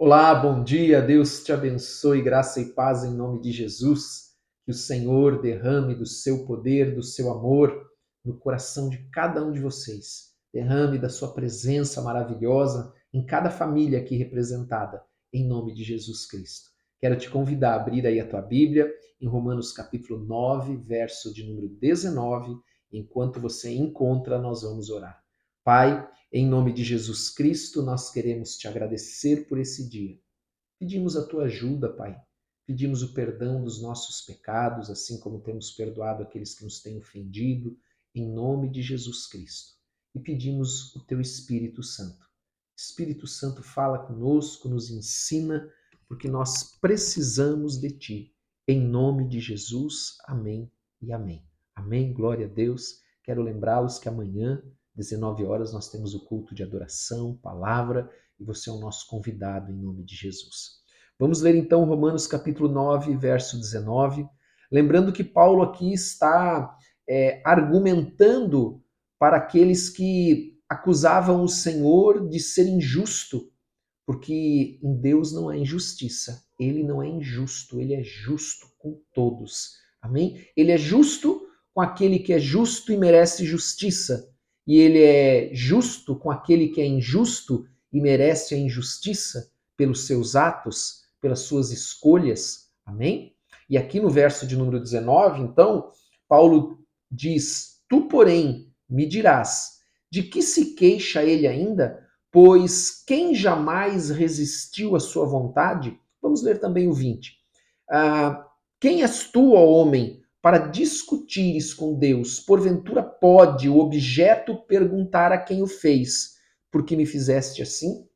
Olá, bom dia, Deus te abençoe, graça e paz em nome de Jesus. Que o Senhor derrame do seu poder, do seu amor no coração de cada um de vocês. Derrame da sua presença maravilhosa em cada família aqui representada, em nome de Jesus Cristo. Quero te convidar a abrir aí a tua Bíblia em Romanos capítulo 9, verso de número 19. Enquanto você encontra, nós vamos orar. Pai, em nome de Jesus Cristo, nós queremos te agradecer por esse dia. Pedimos a tua ajuda, Pai. Pedimos o perdão dos nossos pecados, assim como temos perdoado aqueles que nos têm ofendido, em nome de Jesus Cristo. E pedimos o teu Espírito Santo. Espírito Santo, fala conosco, nos ensina, porque nós precisamos de ti. Em nome de Jesus, amém e amém. Amém, glória a Deus. Quero lembrá-los que amanhã, 19 horas, nós temos o culto de adoração, palavra, e você é o nosso convidado em nome de Jesus. Vamos ler então Romanos capítulo 9, verso 19. Lembrando que Paulo aqui está argumentando para aqueles que acusavam o Senhor de ser injusto, porque em Deus não há injustiça. Ele não é injusto, ele é justo com todos. Amém? Ele é justo com aquele que é justo e merece justiça. E ele é justo com aquele que é injusto e merece a injustiça pelos seus atos, pelas suas escolhas. Amém? E aqui no verso de número 19, então, Paulo diz: Tu, porém, me dirás, de que se queixa ele ainda? Pois quem jamais resistiu à sua vontade? Vamos ler também o 20. Quem és tu, ó homem, para discutires com Deus? Porventura pode o objeto perguntar a quem o fez: por que me fizeste assim?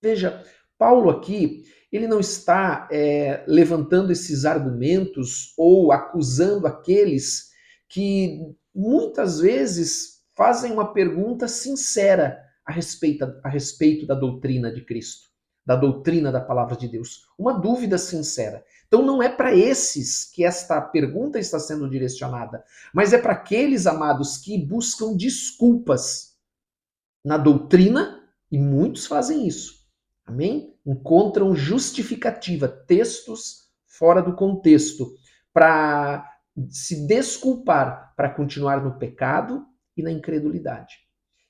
Veja, Paulo aqui, ele não está levantando esses argumentos ou acusando aqueles que muitas vezes fazem uma pergunta sincera a respeito da doutrina de Cristo, da doutrina da palavra de Deus. Uma dúvida sincera. Então não é para esses que esta pergunta está sendo direcionada, mas é para aqueles, amados, que buscam desculpas na doutrina, e muitos fazem isso. Amém? Encontram justificativa, textos fora do contexto, para se desculpar, para continuar no pecado e na incredulidade.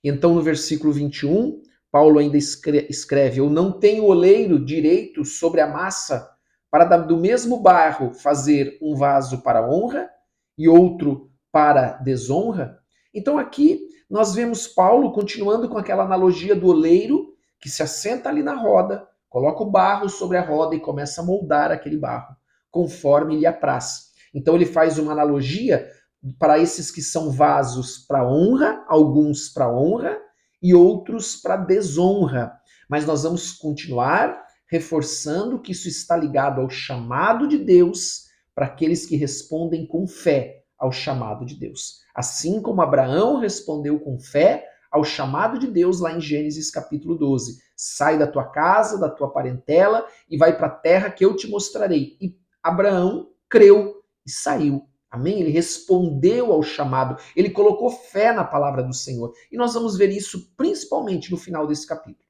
Então, no versículo 21, Paulo ainda escreve: Eu não tenho oleiro direito sobre a massa para do mesmo barro fazer um vaso para honra e outro para desonra. Então, aqui nós vemos Paulo continuando com aquela analogia do oleiro que se assenta ali na roda, coloca o barro sobre a roda e começa a moldar aquele barro, conforme lhe apraz. Então ele faz uma analogia para esses que são vasos para honra, alguns para honra e outros para desonra. Mas nós vamos continuar reforçando que isso está ligado ao chamado de Deus para aqueles que respondem com fé ao chamado de Deus. Assim como Abraão respondeu com fé ao chamado de Deus lá em Gênesis capítulo 12. Sai da tua casa, da tua parentela e vai para a terra que eu te mostrarei. E Abraão creu e saiu. Amém? Ele respondeu ao chamado, ele colocou fé na palavra do Senhor. E nós vamos ver isso principalmente no final desse capítulo.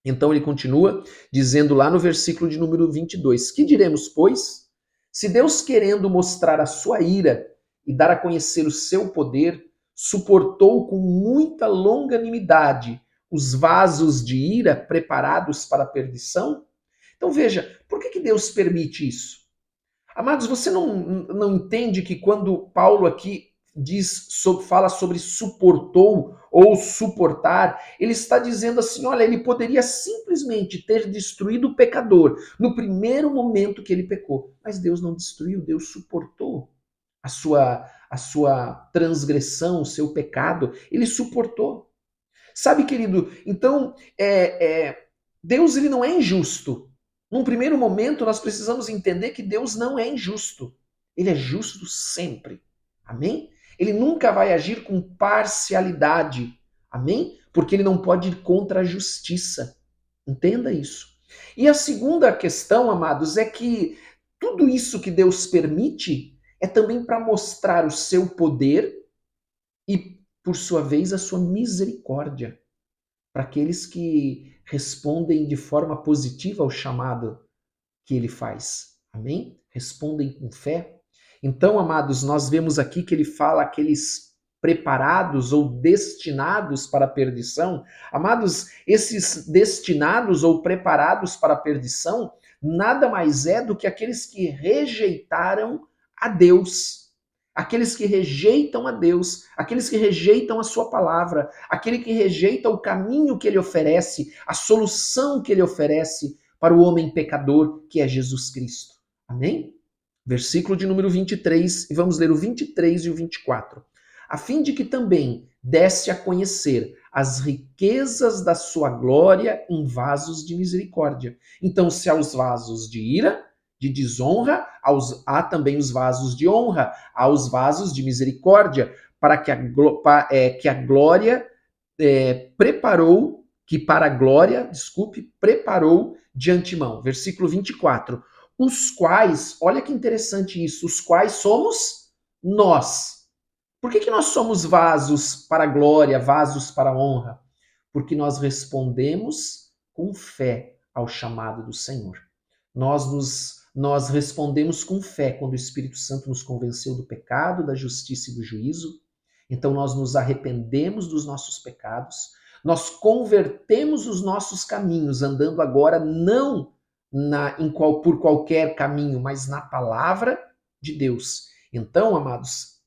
Então ele continua dizendo lá no versículo de número 22, que diremos, pois? Se Deus, querendo mostrar a sua ira e dar a conhecer o seu poder, suportou com muita longanimidade os vasos de ira preparados para a perdição? Então veja, por que Deus permite isso? Amados, você não entende que quando Paulo aqui fala sobre suportou ou suportar, ele está dizendo assim, olha, ele poderia simplesmente ter destruído o pecador no primeiro momento que ele pecou, mas Deus não destruiu, Deus suportou a sua transgressão, o seu pecado, ele suportou. Sabe, querido, então, Deus ele não é injusto. Num primeiro momento, nós precisamos entender que Deus não é injusto. Ele é justo sempre. Amém? Ele nunca vai agir com parcialidade. Amém? Porque ele não pode ir contra a justiça. Entenda isso. E a segunda questão, amados, é que tudo isso que Deus permite é também para mostrar o seu poder e, por sua vez, a sua misericórdia para aqueles que respondem de forma positiva ao chamado que ele faz. Amém? Respondem com fé. Então, amados, nós vemos aqui que ele fala aqueles preparados ou destinados para a perdição. Amados, esses destinados ou preparados para a perdição nada mais é do que aqueles que rejeitaram a Deus. Aqueles que rejeitam a Deus, aqueles que rejeitam a sua palavra, aquele que rejeita o caminho que ele oferece, a solução que ele oferece para o homem pecador, que é Jesus Cristo. Amém? Versículo de número 23, e vamos ler o 23 e o 24. A fim de que também desse a conhecer as riquezas da sua glória em vasos de misericórdia. Então, se há os vasos de ira, de desonra, há também os vasos de honra, há os vasos de misericórdia, para que a glória preparou de antemão. Versículo 24. Os quais, olha que interessante isso, os quais somos nós. Por que nós somos vasos para a glória, vasos para a honra? Porque nós respondemos com fé ao chamado do Senhor. Nós respondemos com fé quando o Espírito Santo nos convenceu do pecado, da justiça e do juízo. Então nós nos arrependemos dos nossos pecados, nós convertemos os nossos caminhos, andando agora não por qualquer caminho, mas na palavra de Deus. Então, amados,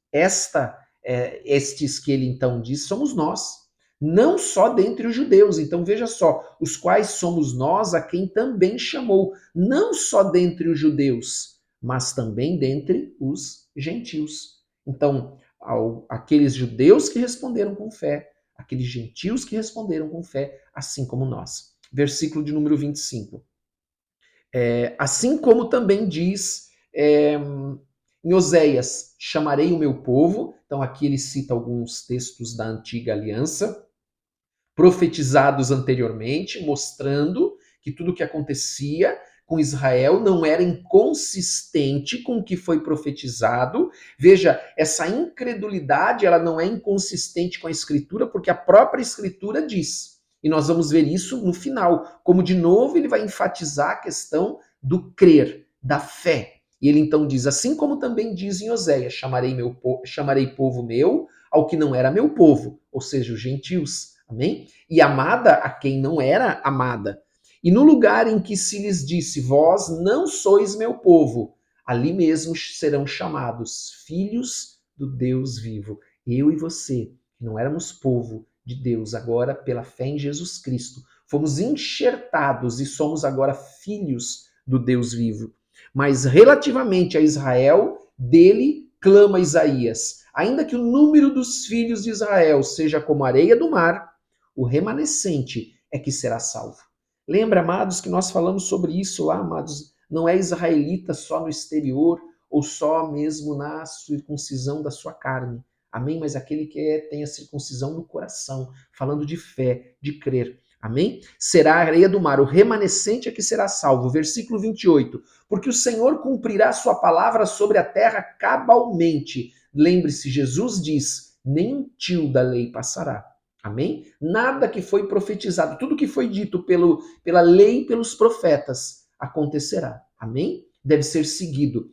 estes que ele então diz, somos nós, não só dentre os judeus. Então veja só, os quais somos nós a quem também chamou, não só dentre os judeus, mas também dentre os gentios. Então, aqueles judeus que responderam com fé, aqueles gentios que responderam com fé, assim como nós. Versículo de número 25. Assim como também diz em Oséias, chamarei o meu povo. Então aqui ele cita alguns textos da antiga aliança, profetizados anteriormente, mostrando que tudo o que acontecia com Israel não era inconsistente com o que foi profetizado. Veja, essa incredulidade, ela não é inconsistente com a Escritura, porque a própria Escritura diz. E nós vamos ver isso no final, como de novo ele vai enfatizar a questão do crer, da fé. E ele então diz, assim como também diz em Oséias, chamarei povo meu ao que não era meu povo, ou seja, os gentios. Amém? E amada a quem não era amada. E no lugar em que se lhes disse, vós não sois meu povo, ali mesmo serão chamados filhos do Deus vivo. Eu e você, que não éramos povo de Deus, agora pela fé em Jesus Cristo, fomos enxertados e somos agora filhos do Deus vivo. Mas relativamente a Israel, dele clama Isaías, ainda que o número dos filhos de Israel seja como a areia do mar, o remanescente é que será salvo. Lembra, amados, que nós falamos sobre isso lá, amados? Não é israelita só no exterior ou só mesmo na circuncisão da sua carne. Amém? Mas aquele que tem a circuncisão no coração, falando de fé, de crer. Amém? Será a areia do mar, o remanescente é que será salvo. Versículo 28. Porque o Senhor cumprirá sua palavra sobre a terra cabalmente. Lembre-se, Jesus diz, nem um tio da lei passará. Amém? Nada que foi profetizado, tudo que foi dito pela lei e pelos profetas acontecerá. Amém? Deve ser seguido.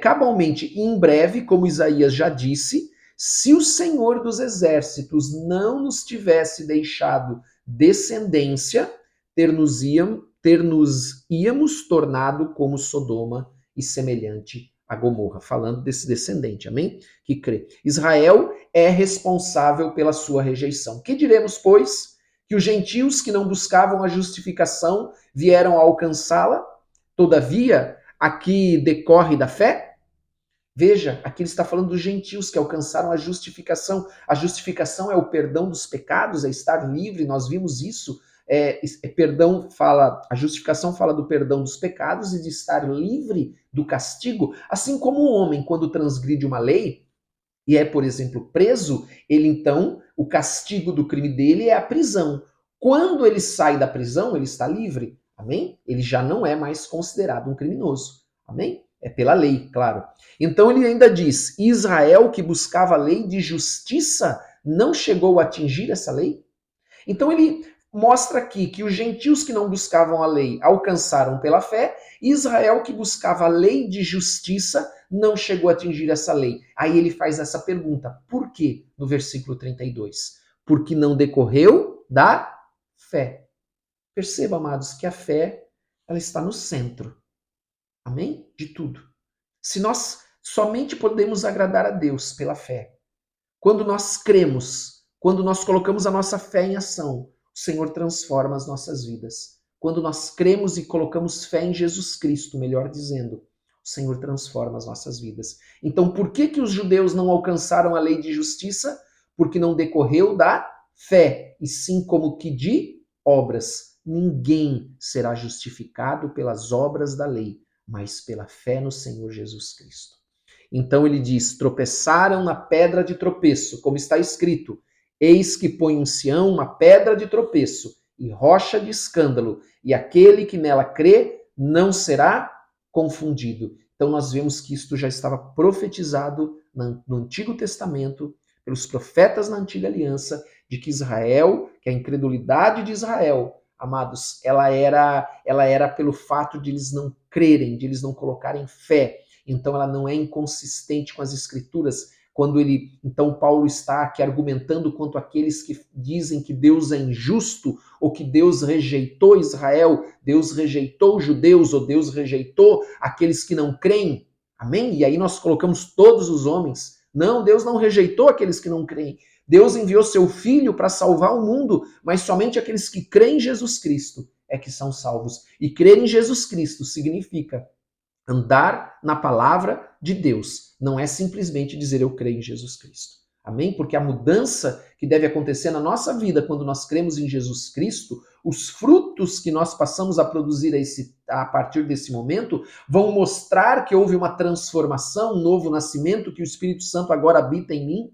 Cabalmente e em breve, como Isaías já disse, se o Senhor dos exércitos não nos tivesse deixado descendência, íamos tornado como Sodoma e semelhante a Gomorra, falando desse descendente, amém? Que crê. Israel é responsável pela sua rejeição. Que diremos, pois? Que os gentios que não buscavam a justificação vieram a alcançá-la? Todavia, aqui decorre da fé? Veja, aqui ele está falando dos gentios que alcançaram a justificação. A justificação é o perdão dos pecados, é estar livre, nós vimos isso. A justificação fala do perdão dos pecados e de estar livre do castigo, assim como o homem, quando transgride uma lei e é, por exemplo, preso, ele então, o castigo do crime dele é a prisão. Quando ele sai da prisão, ele está livre, amém? Ele já não é mais considerado um criminoso, amém? É pela lei, claro. Então ele ainda diz, Israel que buscava a lei de justiça não chegou a atingir essa lei? Então ele mostra aqui que os gentios que não buscavam a lei alcançaram pela fé, e Israel que buscava a lei de justiça não chegou a atingir essa lei. Aí ele faz essa pergunta: por quê? No versículo 32. Porque não decorreu da fé. Perceba, amados, que a fé ela está no centro. Amém? De tudo. Se nós somente podemos agradar a Deus pela fé, quando nós cremos, quando nós colocamos a nossa fé em ação, o Senhor transforma as nossas vidas. Quando nós cremos e colocamos fé em Jesus Cristo, melhor dizendo, o Senhor transforma as nossas vidas. Então, por que que os judeus não alcançaram a lei de justiça? Porque não decorreu da fé, e sim como que de obras. Ninguém será justificado pelas obras da lei, mas pela fé no Senhor Jesus Cristo. Então ele diz: tropeçaram na pedra de tropeço, como está escrito: eis que põe em Sião uma pedra de tropeço e rocha de escândalo, e aquele que nela crê não será confundido. Então nós vemos que isto já estava profetizado no Antigo Testamento, pelos profetas na Antiga Aliança, de que Israel, que a incredulidade de Israel, amados, ela era pelo fato de eles não crerem, de eles não colocarem fé. Então ela não é inconsistente com as escrituras. Então Paulo está aqui argumentando quanto àqueles que dizem que Deus é injusto, ou que Deus rejeitou Israel, Deus rejeitou os judeus, ou Deus rejeitou aqueles que não creem. Amém? E aí nós colocamos todos os homens. Não, Deus não rejeitou aqueles que não creem. Deus enviou seu Filho para salvar o mundo, mas somente aqueles que creem em Jesus Cristo é que são salvos. E crer em Jesus Cristo significa andar na palavra de Deus. Não é simplesmente dizer eu creio em Jesus Cristo. Amém? Porque a mudança que deve acontecer na nossa vida quando nós cremos em Jesus Cristo, os frutos que nós passamos a produzir a partir desse momento, vão mostrar que houve uma transformação, um novo nascimento, que o Espírito Santo agora habita em mim.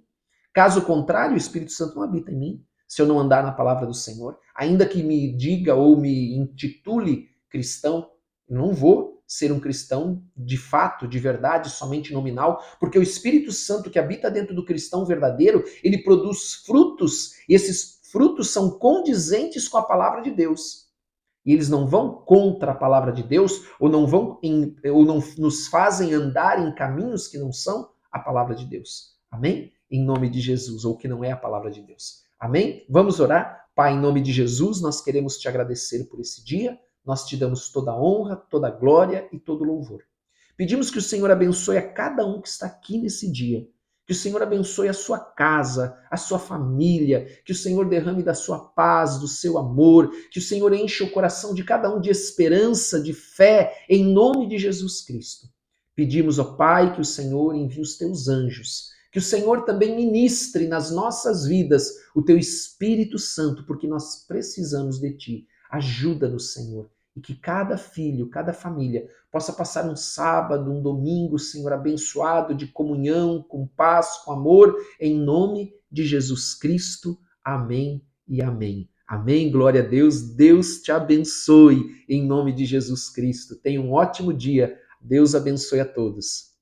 Caso contrário, o Espírito Santo não habita em mim, se eu não andar na palavra do Senhor. Ainda que me diga ou me intitule cristão, eu não vou ser um cristão de fato, de verdade, somente nominal, porque o Espírito Santo que habita dentro do cristão verdadeiro, ele produz frutos, e esses frutos são condizentes com a palavra de Deus. E eles não vão contra a palavra de Deus, ou não nos fazem andar em caminhos que não são a palavra de Deus. Amém? Em nome de Jesus, ou que não é a palavra de Deus. Amém? Vamos orar? Pai, em nome de Jesus, nós queremos te agradecer por esse dia. Nós te damos toda a honra, toda a glória e todo o louvor. Pedimos que o Senhor abençoe a cada um que está aqui nesse dia. Que o Senhor abençoe a sua casa, a sua família, que o Senhor derrame da sua paz, do seu amor, que o Senhor encha o coração de cada um de esperança, de fé, em nome de Jesus Cristo. Pedimos, ó Pai, que o Senhor envie os teus anjos, que o Senhor também ministre nas nossas vidas o teu Espírito Santo, porque nós precisamos de ti. Ajuda-nos, Senhor, e que cada filho, cada família possa passar um sábado, um domingo, Senhor, abençoado de comunhão, com paz, com amor, em nome de Jesus Cristo. Amém e amém. Amém, glória a Deus. Deus te abençoe em nome de Jesus Cristo. Tenha um ótimo dia. Deus abençoe a todos.